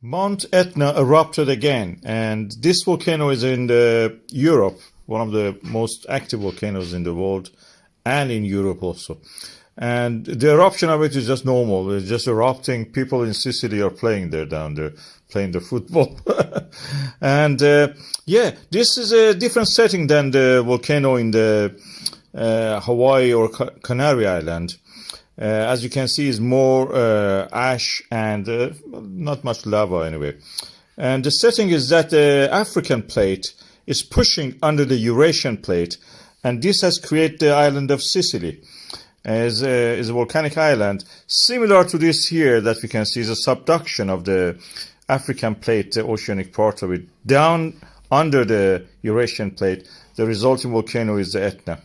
Mount Etna erupted again, and this volcano is in Europe, one of the most active volcanoes in the world, and in Europe also. And the eruption of it is just normal. It's just erupting. People in Sicily are playing there down there, playing the football. And yeah, this is a different setting than the volcano in the Hawaii or Canary Island. As you can see, is more ash and not much lava anyway. And the setting is that the African plate is pushing under the Eurasian plate, and this has created the island of Sicily. Is a volcanic island similar to this here that we can see is a subduction of the African plate, the oceanic part of it, down under the Eurasian plate. The resulting volcano is the Etna.